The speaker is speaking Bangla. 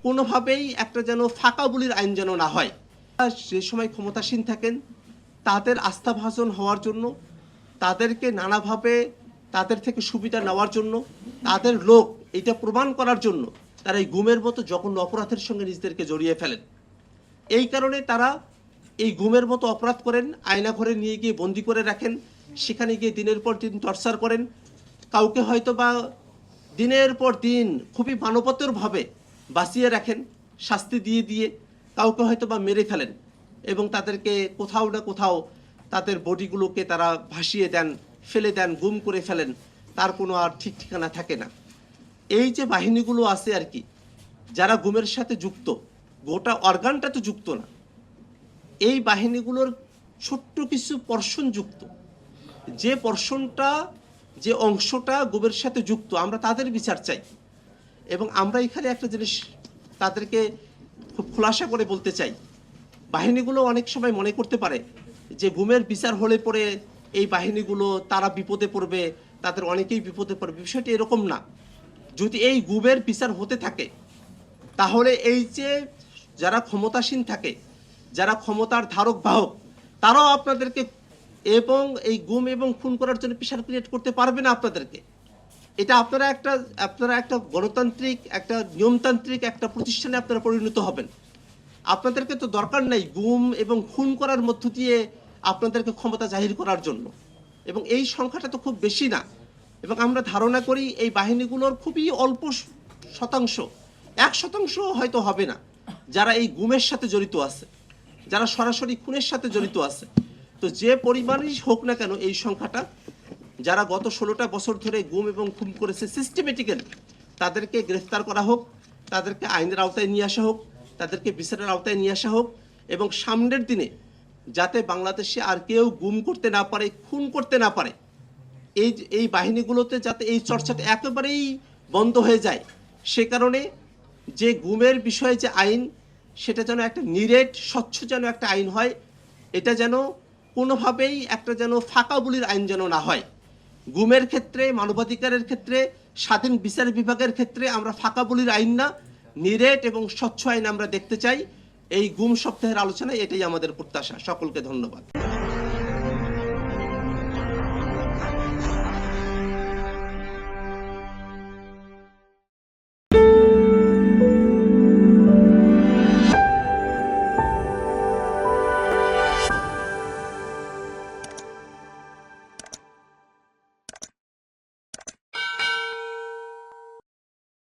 কোনোভাবেই একটা যেন ফাঁকা বুলির আইন যেন না হয়। যে সময় ক্ষমতাসীন থাকেন তাদের আস্থাভাজন হওয়ার জন্য, তাদেরকে নানাভাবে তাদের থেকে সুবিধা নেওয়ার জন্য, তাদের লোক এটা প্রমাণ করার জন্য তারা এই গুমের মতো জঘন্য অপরাধের সঙ্গে নিজেদেরকে জড়িয়ে ফেলেন। এই কারণে তারা এই গুমের মতো অপরাধ করেন, আয়নাঘরে নিয়ে গিয়ে বন্দি করে রাখেন, সেখানে গিয়ে দিনের পর দিন টর্চার করেন, কাউকে হয়তো বা দিনের পর দিন খুবই মানবতরভাবে বাঁচিয়ে রাখেন শাস্তি দিয়ে দিয়ে, কাউকে হয়তো বা মেরে ফেলেন এবং তাদেরকে কোথাও না কোথাও তাদের বডিগুলোকে তারা ভাসিয়ে দেন, ফেলে দেন, গুম করে ফেলেন, তার কোনো আর ঠিক ঠিকানা থাকে না। এই যে বাহিনীগুলো আছে আর কি, যারা গুমের সাথে যুক্ত, গোটা অর্গানটা তো যুক্ত না, এই বাহিনীগুলোর ছোট্ট কিছু পর্ষণ যুক্ত, যে পর্ষণটা, যে অংশটা গুমের সাথে যুক্ত, আমরা তাদের বিচার চাই। এবং আমরা এখানে একটা জিনিস তাদেরকে খুব খোলাসা করে বলতে চাই, বাহিনীগুলো অনেক সময় মনে করতে পারে যে গুমের বিচার হলে পরে এই বাহিনীগুলো তারা বিপদে পড়বে, তাদের অনেকেই বিপদে পড়বে। বিষয়টি এরকম না। যদি এই গুমের বিচার হতে থাকে তাহলে এই যে যারা ক্ষমতাসীন থাকে, যারা ক্ষমতার ধারক বাহক, তারাও আপনাদেরকে এবং এই গুম এবং খুন করার জন্য প্রেশার ক্রিয়েট করতে পারবে না আপনাদেরকে। এটা আপনারা একটা গণতান্ত্রিক, একটা নিয়মতান্ত্রিক একটা প্রতিষ্ঠানে আপনারা পরিণত হবেন। আপনাদেরকে তো দরকার নাই গুম এবং খুন করার মধ্য দিয়ে আপনাদেরকে ক্ষমতা জাহির করার জন্য, এবং এই সংখ্যাটা তো খুব বেশি না। এবং আমরা ধারণা করি এই বাহিনীগুলোর খুবই অল্প শতাংশ, 1% হয়তো হবে না, যারা এই গুমের সাথে জড়িত আছে, যারা সরাসরি খুনের সাথে জড়িত আছে। তো যে পরিমাণই হোক না কেন এই সংখ্যাটা, যারা গত 16টা বছর ধরে গুম এবং খুন করেছে সিস্টেমেটিক্যালি, তাদেরকে গ্রেফতার করা হোক, তাদেরকে আইনের আওতায় নিয়ে আসা হোক, তাদেরকে বিচারের আওতায় নিয়ে আসা হোক, এবং সামনের দিনে যাতে বাংলাদেশে আর কেউ গুম করতে না পারে, খুন করতে না পারে, এই বাহিনীগুলোতে যাতে এই চর্চাটা একেবারেই বন্ধ হয়ে যায়, সে কারণে যে গুমের বিষয়ে যে আইন, সেটা যেন একটা নিরেট স্বচ্ছ যেন একটা আইন হয়। এটা যেন কোনোভাবেই একটা যেন ফাঁকা বুলির আইন যেন না হয়। গুমের ক্ষেত্রে, মানবাধিকারের ক্ষেত্রে, স্বাধীন বিচার বিভাগের ক্ষেত্রে আমরা ফাঁকা বুলির আইন না, নিরেট এবং স্বচ্ছ আইন আমরা দেখতে চাই। এই গুম সপ্তাহের আলোচনায় এটাই আমাদের প্রত্যাশা। সকলকে ধন্যবাদ।